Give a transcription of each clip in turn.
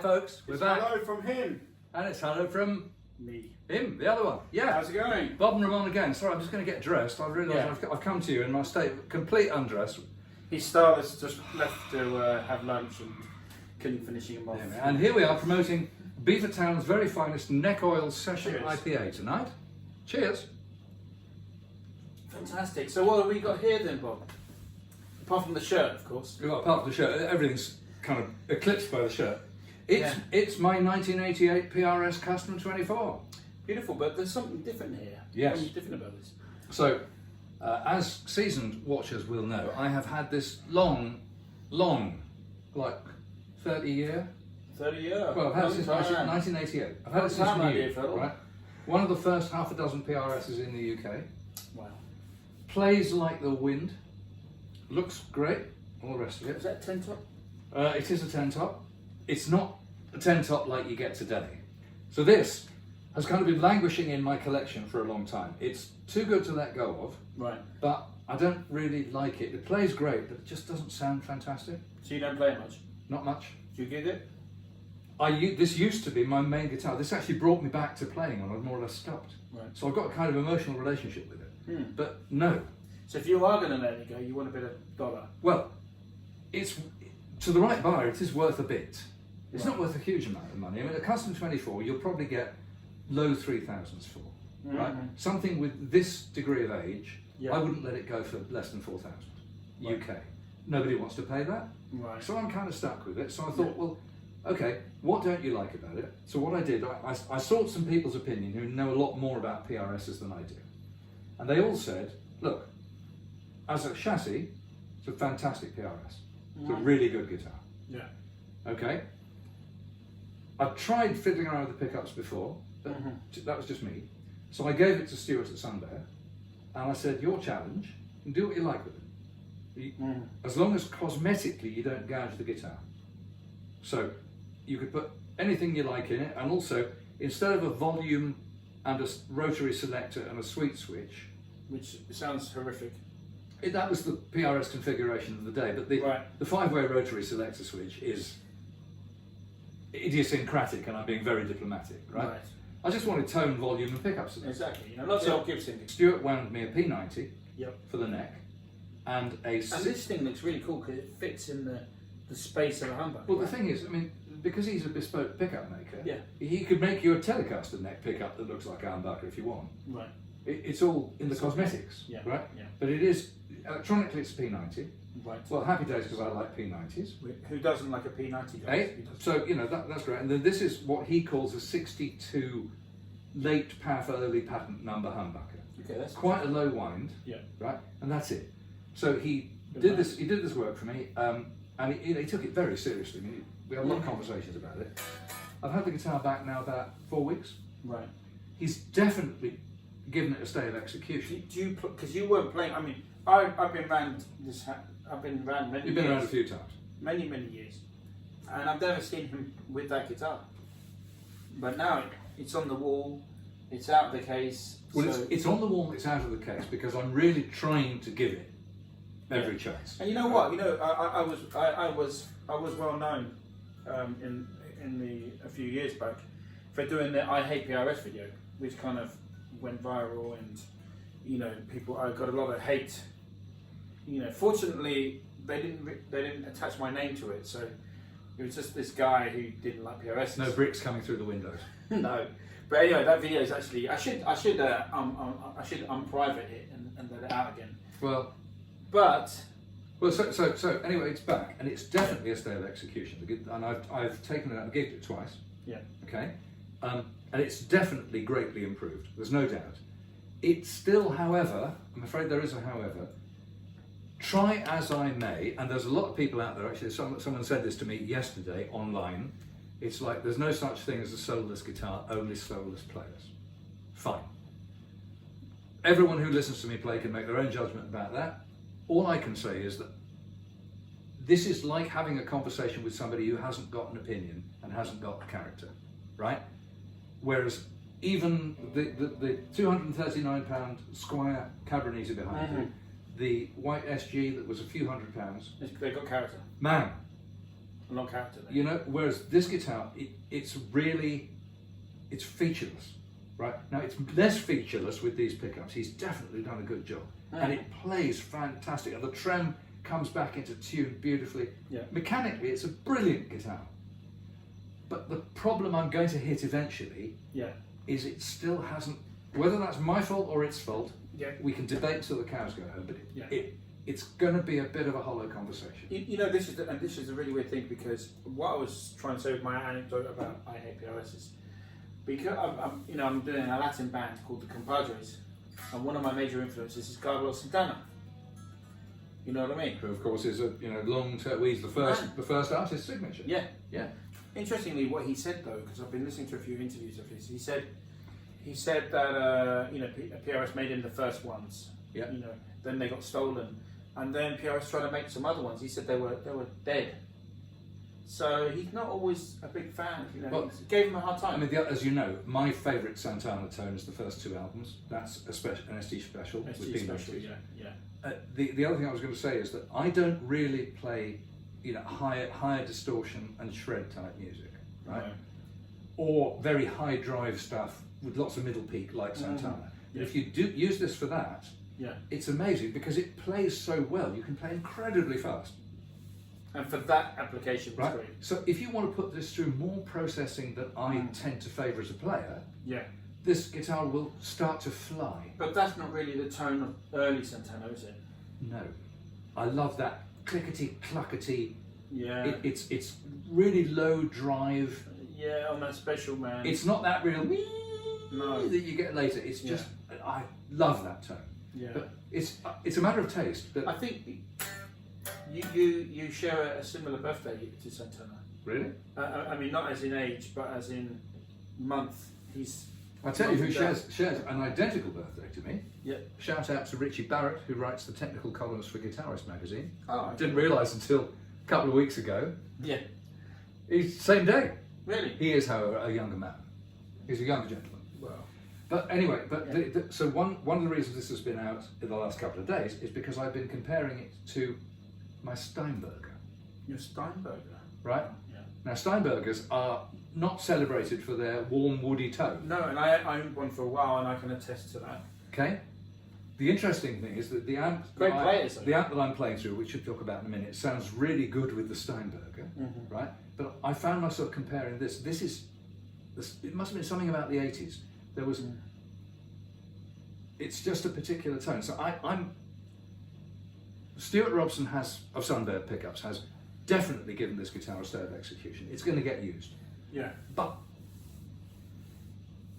folks, we're back. Hello from him. And it's hello from Me. him, the other one. Yeah. How's it going? Bob Ramon again. Sorry, I'm just going to get dressed. I've realised I've come to you in my state of complete undress. His stylist just left to have lunch and couldn't finish him off. Yeah, and here we are promoting Beavertown's very finest neck oil session Cheers. IPA tonight. Cheers. Fantastic. So what have we got here then, Bob? Apart from the shirt, of course. We've got part of the shirt. Everything's kind of eclipsed by the shirt. It's my 1988 PRS Custom 24. Beautiful, but there's something different here. Yes. Something different about this. So, as seasoned watchers will know, I have had this long, like 30 year. 30 years. Well, I've had it since 1988. I've had it since new, right? One of the first half a dozen PRSs in the UK. Wow. Plays like the wind. Looks great. All the rest of it. Is that 10 top? It is a 10 top. It's not a 10 top like you get today. So this has kind of been languishing in my collection for a long time. It's too good to let go of. Right. But I don't really like it. It plays great, but it just doesn't sound fantastic. So you don't play it much? Not much. Do you get it? This used to be my main guitar. This actually brought me back to playing on. I've more or less stopped. Right. So I've got a kind of emotional relationship with it. But no. So if you are going to let it go, you want a bit of dollar? Well, it's to the right buyer, it is worth a bit. It's not worth a huge amount of money. I mean, a custom 24, you'll probably get low 3,000s for, right? Something with this degree of age, I wouldn't let it go for less than 4,000 UK. Nobody wants to pay that. Right. So I'm kind of stuck with it. So I thought, well, okay, what don't you like about it? So what I did, I sought some people's opinion who know a lot more about PRSs than I do. And they all said, look, as a chassis, it's a fantastic PRS. It's a really good guitar. Yeah. Okay. I've tried fiddling around with the pickups before, but that was just me. So I gave it to Stuart at Sunbear, and I said, your challenge, and do what you like with it. As long as cosmetically you don't gouge the guitar. So you could put anything you like in it, and also, instead of a volume and a rotary selector and a sweet switch, which sounds horrific. That was the PRS configuration of the day, but the 5-way rotary selector switch is idiosyncratic, and I'm being very diplomatic, right? I just wanted tone, volume, and pickups. Exactly. Lots of Gibson. Stuart wound me a P90 Yep. for the neck, and this thing looks really cool because it fits in the space of a humbucker. Well, the thing is, I mean, because he's a bespoke pickup maker, yeah, he could make you a Telecaster neck pickup that looks like a humbucker if you want. Right. It's all in the cosmetics, yeah. right? Yeah. But it is electronically, it's a P90. Right. Well, happy days because I like P90s. Who doesn't like a P90? So that's great. And then this is what he calls a 62 late PAF early patent number humbucker. Okay, that's quite a low wind. Yeah. Right, and that's it. So he did this. He did this work for me, and he took it very seriously. I mean, we had a lot of conversations about it. I've had the guitar back now about 4 weeks. Right. He's definitely given it a state of execution. Do you because you weren't playing? I mean, I've been around this. I've been around many. You've been years, around a few times. Many years, and I've never seen him with that guitar. But now it's on the wall. It's out of the case. Well, so it's on the wall. It's out of the case because I'm really trying to give it every chance. And you know what? You know, I was well known a few years back for doing the I Hate PRS video, which kind of went viral, and I got a lot of hate. Fortunately, they didn't attach my name to it, so it was just this guy who didn't like PRS. No bricks coming through the windows. No, but anyway, that video is actually I should unprivate it and let it out again. Well, so anyway, it's back, and it's definitely a state of execution. And I've taken it out and gigged it twice. Yeah. Okay. And it's definitely greatly improved. There's no doubt. It's still, however, I'm afraid there is a however. Try as I may, and there's a lot of people out there. Actually, someone said this to me yesterday online. It's like there's no such thing as a soulless guitar, only soulless players. Fine. Everyone who listens to me play can make their own judgment about that. All I can say is that this is like having a conversation with somebody who hasn't got an opinion and hasn't got a character, right? Whereas even the £239 Squire Cabronese behind you, the white SG that was a few £100s. They've got character. Man. A lot of character there. Whereas this guitar, it's featureless, right? Now it's less featureless with these pickups. He's definitely done a good job. And it plays fantastic. And the trem comes back into tune beautifully. Yeah. Mechanically, it's a brilliant guitar. But the problem I'm going to hit eventually is it still hasn't, whether that's my fault or its fault, we can debate till the cows go home, but it's going to be a bit of a hollow conversation. This is a really weird thing, because what I was trying to say with my anecdote about I Hate PRS is because I'm doing a Latin band called the Compadres, and one of my major influences is Carlos Santana. You know what I mean? Who of course is a long term. He's the first artist signature. Yeah. Yeah. Interestingly, what he said though, because I've been listening to a few interviews of his, he said that PRS made him the first ones. Yeah. Then they got stolen, and then PRS tried to make some other ones. He said they were dead. So he's not always a big fan. He gave him a hard time. I mean, as you know, my favourite Santana tone is the first two albums. That's an ST special with P90s. Yeah. The other thing I was going to say is that I don't really play, higher distortion and shred type music, right? No. Or very high drive stuff with lots of middle peak like Santana. But if you do use this for that, it's amazing because it plays so well. You can play incredibly fast. And for that application, it's great. So if you want to put this through more processing that I tend to favour as a player, this guitar will start to fly. But that's not really the tone of early Santana, is it? No. I love that clickety cluckety. Yeah. It's really low drive. Yeah, on that special, man. It's not that real wee that you get later. It's just I love that tone. Yeah. But it's a matter of taste. But I think you share a similar birthday to Santana. Really? I mean, not as in age, but as in month. I tell you who shares an identical birthday to me. Yeah. Shout out to Richie Barrett, who writes the technical columns for Guitarist magazine. Oh, I didn't realise until a couple of weeks ago. Yeah. He's same day. Really? He is, however, a younger man. He's a younger gentleman. Well. But anyway, so one of the reasons this has been out in the last couple of days is because I've been comparing it to my Steinberger. Your Steinberger? Right? Yeah. Now Steinbergers are not celebrated for their warm woody tone. No, and I owned one for a while and I can attest to that. Okay? The interesting thing is that the amp that I'm playing through, which we'll talk about in a minute, sounds really good with the Steinberger, right? But I found myself comparing this. It must have been something about the 80s. There was, it's just a particular tone. So Stuart Robson of Sunbird Pickups has definitely given this guitar a state of execution. It's going to get used. Yeah. But,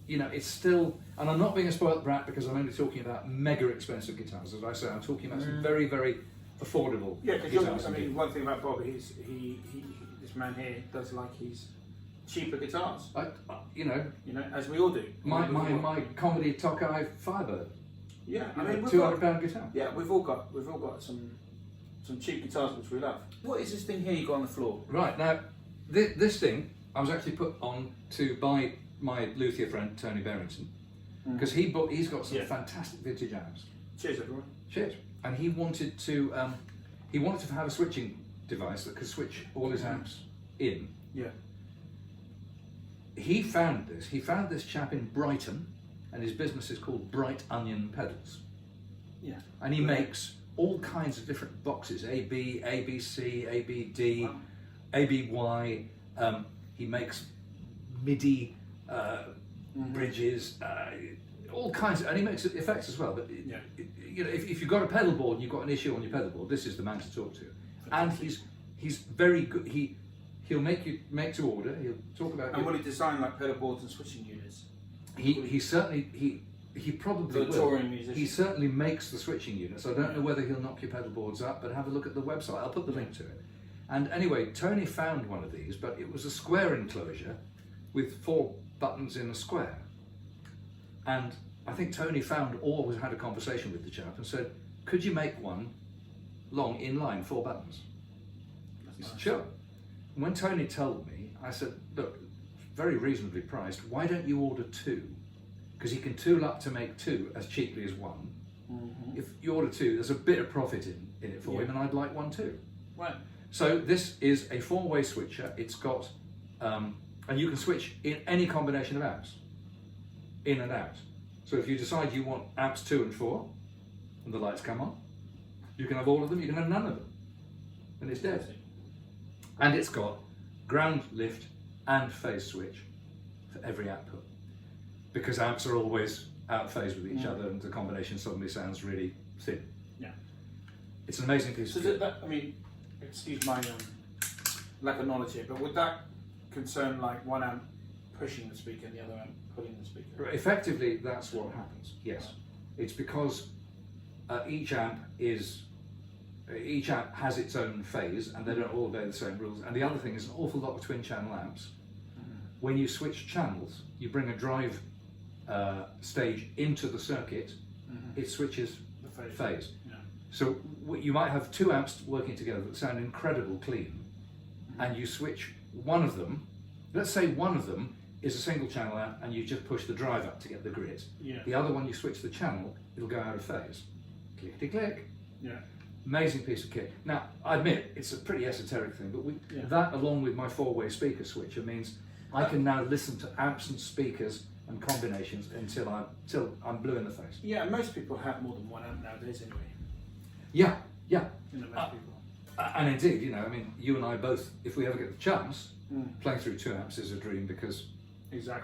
you know, it's still, and I'm not being a spoilt brat because I'm only talking about mega expensive guitars. As I say, I'm talking about some very, very affordable guitars. I mean, one thing about Bob is this man here does like his cheaper guitars. You know, as we all do. My comedy Tokai Firebird. Yeah, I mean, £200 guitar. Yeah, we've all got some cheap guitars which we love. What is this thing here you got on the floor? Right now, this thing I was actually put on to buy my luthier friend Tony Barrington because he's got some fantastic vintage amps. Cheers, everyone. Cheers. And he wanted to have a switching device that could switch all his amps in. Yeah. He found this chap in Brighton, and his business is called Bright Onion Pedals. Yeah. And he makes all kinds of different boxes: AB, ABC, ABD, ABY. He makes MIDI bridges, all kinds, and he makes effects as well. But you know, if you've got a pedal board and you've got an issue on your pedal board, this is the man to talk to. And he's very good. He'll make to order. He'll talk about. And will he design like pedal boards and switching units? He certainly probably will. Touring musician. He certainly makes the switching units. I don't know whether he'll knock your pedal boards up, but have a look at the website. I'll put the link to it. And anyway, Tony found one of these, but it was a square enclosure with 4 buttons in a square. And I think Tony had a conversation with the chap and said, "Could you make one long inline 4 buttons?" He said, "Sure." And when Tony told me, I said, "Look, very reasonably priced. Why don't you order 2? Because he can tool up to make 2 as cheaply as 1. If you order 2, there's a bit of profit in it for him, and I'd like one too." Right. So this is a 4-way switcher. It's got, and you can switch in any combination of amps, in and out. So if you decide you want amps 2 and 4, and the lights come on, you can have all of them. You can have none of them, and it's dead. And it's got ground, lift, and phase switch for every output, because amps are always out of phase with each other, and the combination suddenly sounds really thin. Yeah. It's an amazing piece of kit. I mean, excuse my lack of knowledge here, but would that concern like one amp pushing the speaker and the other amp pulling the speaker? Effectively, that's what happens. Yes, it's because each amp has its own phase, and they don't all obey the same rules. And the other thing is an awful lot of twin-channel amps. When you switch channels, you bring a drive stage into the circuit. It switches The phase. Yeah. So you might have 2 amps working together that sound incredible clean, and you switch one of them. Let's say one of them is a single channel amp, and you just push the drive up to get the grit. Yeah. The other one, you switch the channel, it'll go out of phase. Clickety click. Yeah. Amazing piece of kit. Now, I admit it's a pretty esoteric thing, but that, along with my 4-way speaker switcher, means I can now listen to amps and speakers and combinations until I'm blue in the face. Yeah, most people have more than one amp nowadays anyway. Yeah. Most people. And indeed, you know, I mean, you and I both, if we ever get the chance, playing through 2 amps is a dream, because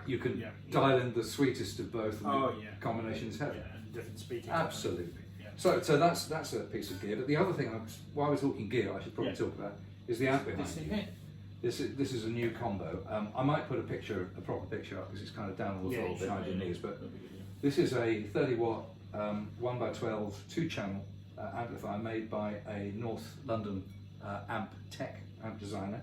you can dial in the sweetest of both, and the combination is heaven. Yeah, and different speakers. Absolutely. So that's a piece of gear. But the other thing, while we're talking gear, I should probably talk about is the amp behind me. This is a new combo. I might put a proper picture up, because it's kind of down on the floor behind your knees. But this is a 30-watt 1x12 2-channel amplifier made by a North London amp designer.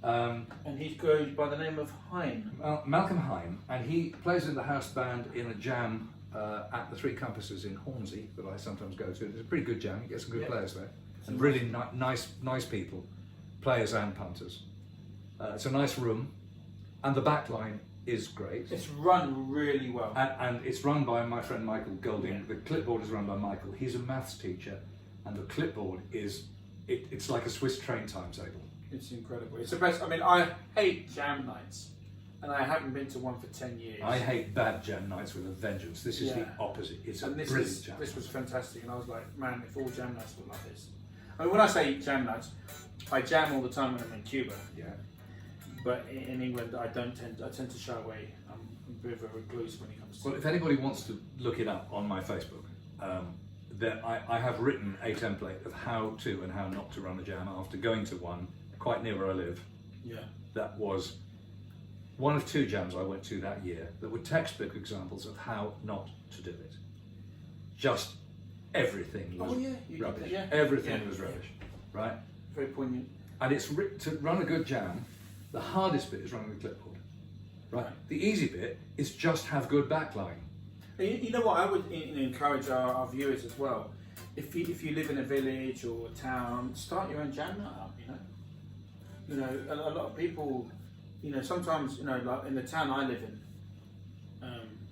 And he goes by the name of Hine. Malcolm Hine, and he plays in the house band in a jam at the 3 Compasses in Hornsey that I sometimes go to. It's a pretty good jam. You get some good players there, and really nice people, players and punters. It's a nice room, and the back line is great. It's run really well. And it's run by my friend Michael Golding. The clipboard is run by Michael. He's a maths teacher, and the clipboard it's like a Swiss train timetable. It's incredible. It's the best. I mean, I hate jam nights, and I haven't been to one for 10 years. I hate bad jam nights with a vengeance. This is the opposite. It's and a this brilliant jam. This was fantastic, and I was like, man, if all jam nights were like this. I mean, when I say jam nights, I jam all the time when I'm in Cuba. Yeah. But in England, I tend to shy away. I'm a bit of a recluse when it comes to. Well, if anybody wants to look it up on my Facebook, I have written a template of how to and how not to run a jam after going to one quite near where I live. Yeah. That was one of 2 jams I went to that year that were textbook examples of how not to do it. Just everything was rubbish. Yeah. Everything was rubbish, right? Very poignant. And it's to run a good jam, the hardest bit is running the clipboard, right? The easy bit is just have good backline. You know what? I would encourage our viewers as well. If you live in a village or a town, start your own jam night up. You know, a lot of people. You know, sometimes like in the town I live in.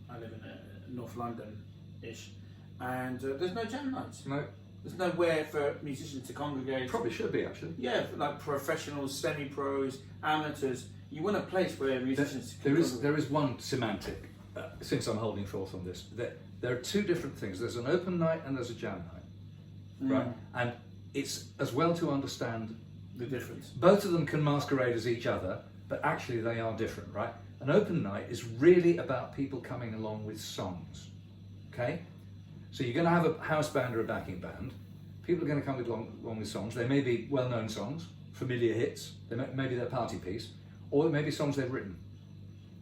I live in North London-ish, and there's no jam nights. No. There's nowhere for musicians to congregate. Probably should be actually. Yeah, like professionals, semi-pros, amateurs. You want a place where musicians. There is one semantic. Since I'm holding forth on this, there are 2 different things. There's an open night and there's a jam night, right? And it's as well to understand the difference. Both of them can masquerade as each other, but actually they are different, right? An open night is really about people coming along with songs, okay? So you're going to have a house band or a backing band. People are going to come along with songs. They may be well-known songs, familiar hits. Maybe they're party piece, or it may be songs they've written.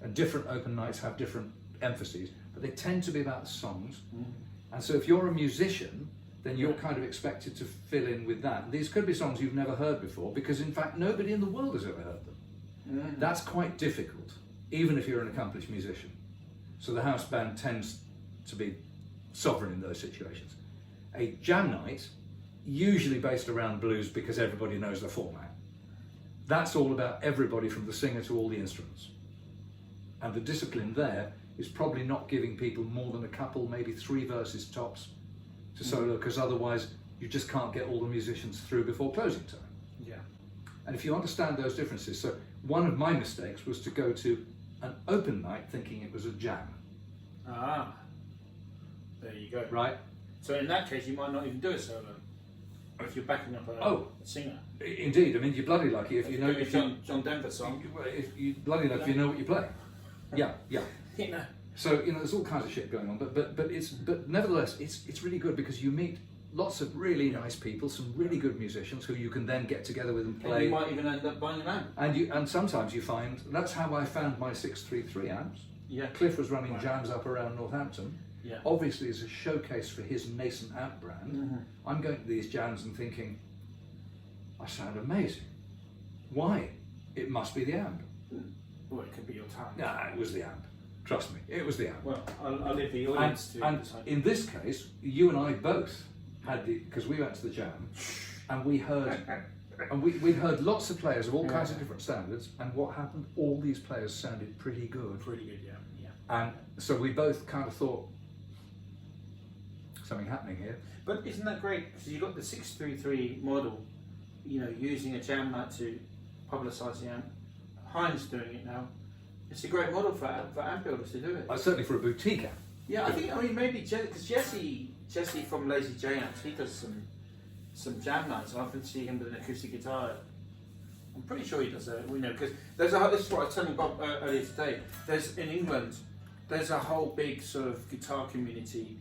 And different open nights have different emphases, but they tend to be about the songs. And so if you're a musician, then you're kind of expected to fill in with that. And these could be songs you've never heard before, because in fact nobody in the world has ever heard them. That's quite difficult, even if you're an accomplished musician. So the house band tends to be sovereign in those situations. A jam night, usually based around blues because everybody knows the format, that's all about everybody from the singer to all the instruments. And the discipline there is probably not giving people more than a couple, maybe 3 verses tops to solo, because otherwise you just can't get all the musicians through before closing time. Yeah. And if you understand those differences, so one of my mistakes was to go to an open night thinking it was a jam. Ah, there you go. Right? So in that case, you might not even do a solo if you're backing up a singer. Indeed. I mean, you're bloody lucky if you know if John Denver song. If you bloody lucky if you know what you play. Yeah. You know. So there's all kinds of shit going on, but nevertheless, it's really good because you meet lots of really nice people, some really good musicians who you can then get together with and play. And you might even end up buying an amp. And sometimes you find that's how I found my 633 amps. Yeah. Cliff was running jams up around Northampton. Yeah. Obviously, as a showcase for his nascent amp brand, I'm going to these jams and thinking, I sound amazing. Why? It must be the amp. Well, it could be your talent. Nah, it was the amp. Trust me, it was the amp. Well, I'll leave the audience to And decide. in this case, you and I both had because we went to the jam, and we heard, we heard lots of players of all kinds of different standards. And what happened? All these players sounded pretty good. Pretty good, yeah. And so we both kind of thought something happening here. But isn't that great? Because you've got the 633 model, using a jam night to publicise the amp. Heinz doing it now. It's a great model for amp builders to do it. Certainly for a boutique amp. Yeah, I mean maybe because Jesse from Lazy J Amps, he does some jam nights. I often see him with an acoustic guitar. I'm pretty sure he does that. Because this is what I was telling Bob earlier today. In England, there's a whole big sort of guitar community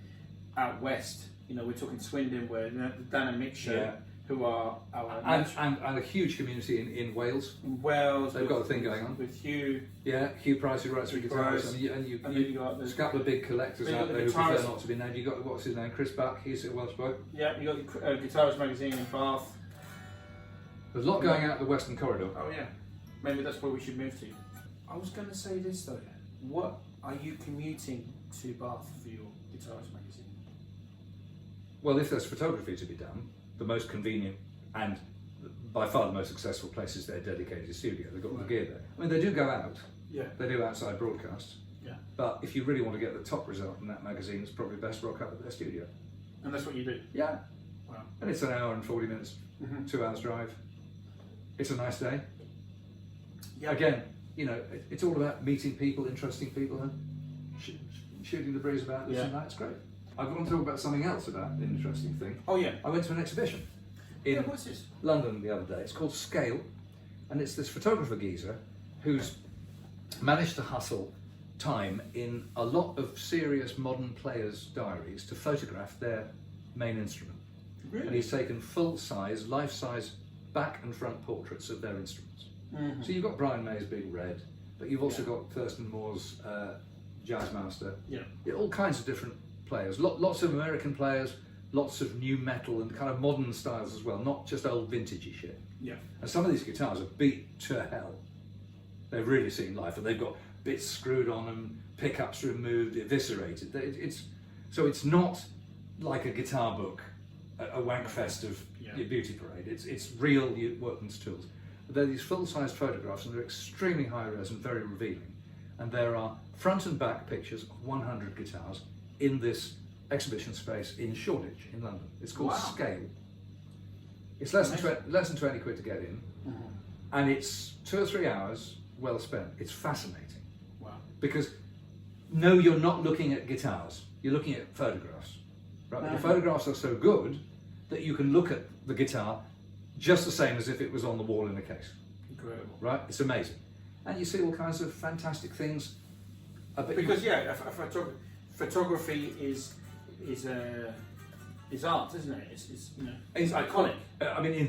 out west. We're talking Swindon, where the Dan and Mick show, who are our and a huge community in Wales. in Wales. They've got a thing going on with Hugh. Yeah, Hugh Price who writes for guitars, Price. and you got there's a couple of big collectors out there who prefer not to be named. You got what's his name, Chris Buck. He's at Welsh Bow. Yeah, you got the Guitarist magazine in Bath. There's a lot going out the Western Corridor. Oh yeah, maybe that's where we should move to. I was going to say this though. What are you commuting to Bath for your Guitarist magazine? Well, if there's photography to be done, the most convenient and by far the most successful place is their dedicated studio. They've got all the gear there. I mean, they do go out, Yeah. They do outside broadcasts. Yeah. But if you really want to get the top result in that magazine, it's probably best rock up at their studio. And that's what you do? Yeah. Wow. And it's an hour and 40 minutes, 2 hours drive. It's a nice day. Yeah. Again, it's all about meeting people, interesting people, and shooting the breeze about this and that. It's great. I want to talk about something else about an interesting thing. Oh yeah. I went to an exhibition in what's this? London the other day. It's called Scale, and it's this photographer geezer who's managed to hustle time in a lot of serious modern players' diaries to photograph their main instrument. Really? And he's taken full-size, life-size back and front portraits of their instruments. So you've got Brian May's Big Red, but you've also got Thurston Moore's Jazz Master. Yeah, all kinds of different players. Lots of American players, lots of new metal and kind of modern styles as well, not just old vintagey shit. Yeah. And some of these guitars are beat to hell. They've really seen life, and they've got bits screwed on them, pickups removed, eviscerated. It's not like a guitar book, a wank fest of your beauty parade. It's real workman's tools. They're these full-size photographs, and they're extremely high-res and very revealing. And there are front and back pictures of 100 guitars in this exhibition space in Shoreditch in London. It's called Scale. It's less than 20 quid to get in, and it's 2 or 3 hours well spent. It's fascinating. Wow. Because no, you're not looking at guitars. You're looking at photographs. Right? But the photographs are so good that you can look at the guitar just the same as if it was on the wall in a case. Incredible. Right? It's amazing. And you see all kinds of fantastic things. Because photography is art, isn't it? It's iconic. I mean, in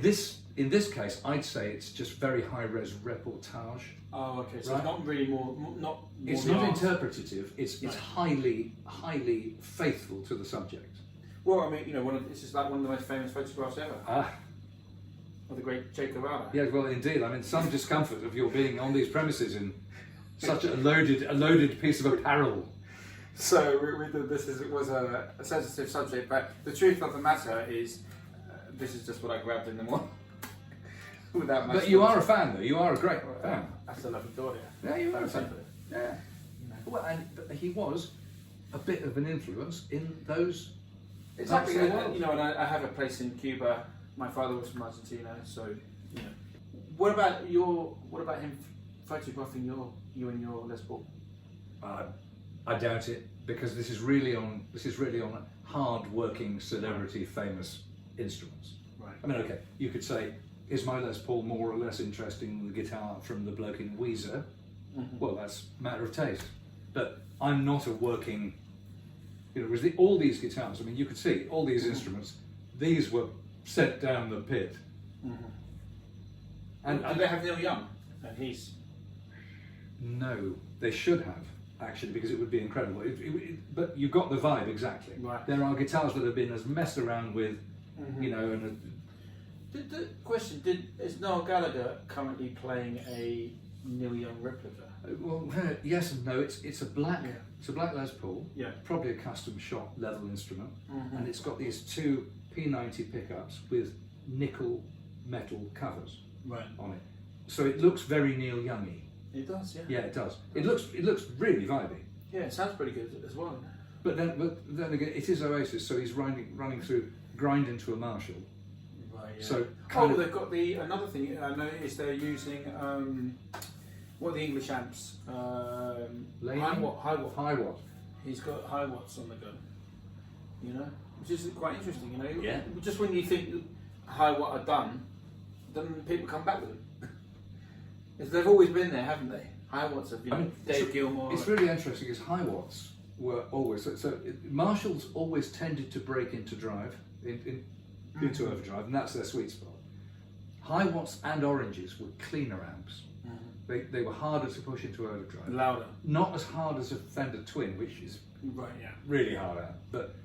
this case, I'd say it's just very high-res reportage. Oh, okay. So it's not really not. It's not interpretative. It's highly faithful to the subject. Well, I mean, this is like one of the most famous photographs ever. Of the great Jacob Arda. Yeah, well, indeed. I mean, some discomfort of your being on these premises in such a loaded piece of apparel. So was a sensitive subject, but the truth of the matter is, this is just what I grabbed in the morning. Without but you are a fan, though. You are a great fan. That's a lovely thought, yeah. Yeah, you are a fan. Yeah. Well, but he was a bit of an influence in those. Exactly. And I have a place in Cuba. My father was from Argentina, so What about him photographing you and your Les Paul? I doubt it, because this is really on hard-working, celebrity, famous instruments. Right. I mean, okay, you could say, is my Les Paul more or less interesting than the guitar from the bloke in Weezer? Well, that's a matter of taste. But I'm not a working, all these guitars, I mean, you could see all these instruments, these were sent down the pit. And do they have Neil Young? And he's... No, they should have, actually, because it would be incredible. But you got the vibe exactly. Right. There are guitars that have been as messed around with, and the question: is Noel Gallagher currently playing a Neil Young replica? Well, yes and no. It's a black Les Paul. Yeah. Probably a custom shot level instrument, and it's got these two P90 pickups with nickel metal covers on it. So it looks very Neil Youngy. It does, yeah. Yeah, it does. It looks really vibey. Yeah, it sounds pretty good as well. But then again, it is Oasis, so he's running through grind into a Marshall. Right. Yeah. So they've got another thing I noticed they're using what are the English amps? High watt. He's got high watts on the gun. Which is quite interesting. Yeah. Just when you think high watt are done, then people come back with them. They've always been there, haven't they? High watts have been. Dave Gilmour. It's really interesting. Is high watts were always Marshalls always tended to break into drive, into overdrive, and that's their sweet spot. High watts and oranges were cleaner amps. They were harder to push into overdrive. Louder. Not as hard as a Fender Twin, which is really hard amp, but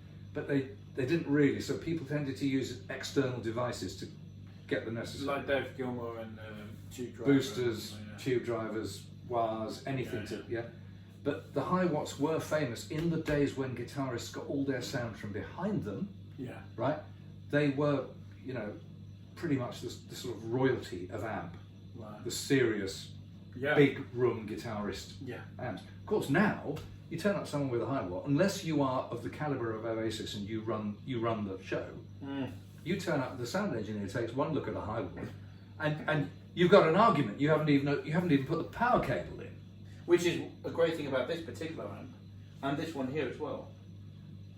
they didn't really. So people tended to use external devices to get the necessary. Like Dave Gilmour and tube drivers. Boosters, tube drivers, wahs, anything But the high watts were famous in the days when guitarists got all their sound from behind them. Yeah. Right? They were, pretty much the sort of royalty of amp. Right. The serious big room guitarist Yeah. amps. Of course, now you turn up someone with a high wall, unless you are of the caliber of Oasis and you run the show. You turn up, the sound engineer takes one look at a high wall, and you've got an argument. You haven't even put the power cable in. Which is a great thing about this particular amp, and this one here as well.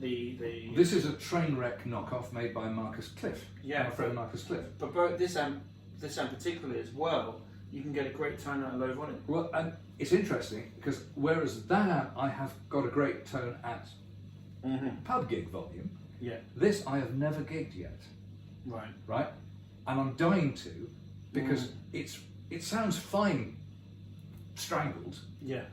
This is a train wreck knockoff made by Marcus Cliff. Yeah, my friend Marcus Cliff. But both this amp particularly as well, you can get a great tone out of low volume. Well, and it's interesting because whereas that amp I have got a great tone at pub gig volume. Yeah. This I have never gigged yet. Right. Right, and I'm dying to because it sounds fine, strangled. Yeah.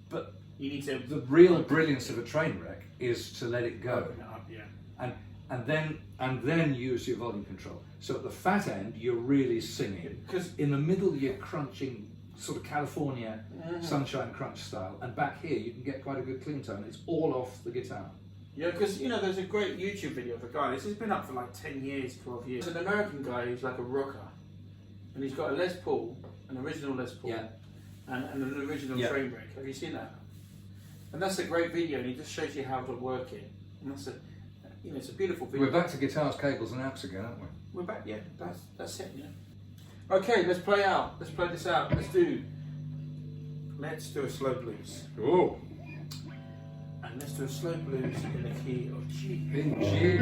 But you need to. The real brilliance of a train wreck is to let it go. Open it up, yeah. And then use your volume control. So at the fat end, you're really singing. Because in the middle, you're crunching sort of California sunshine crunch style, and back here you can get quite a good clean tone. It's all off the guitar. Yeah, because there's a great YouTube video of a guy. This has been up for like 10 years, 12 years. There's an American guy who's like a rocker, and he's got a Les Paul, an original Les Paul, and an original train wreck. Have you seen that? And that's a great video, and he just shows you how to work it. And that's it's a beautiful video. We're back to guitars, cables, and amps again, aren't we? We're back, yeah. That's it, yeah. Okay, let's play out. Let's play this out. Let's do a slow blues. Oh. And let's do a slow blues in the key of G. In G.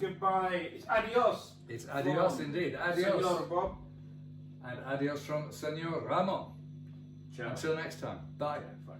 Goodbye. It's adios. It's adios indeed. Adios. Senor Bob. And adios from Senor Ramon. Ciao. Until next time. Bye. Bye.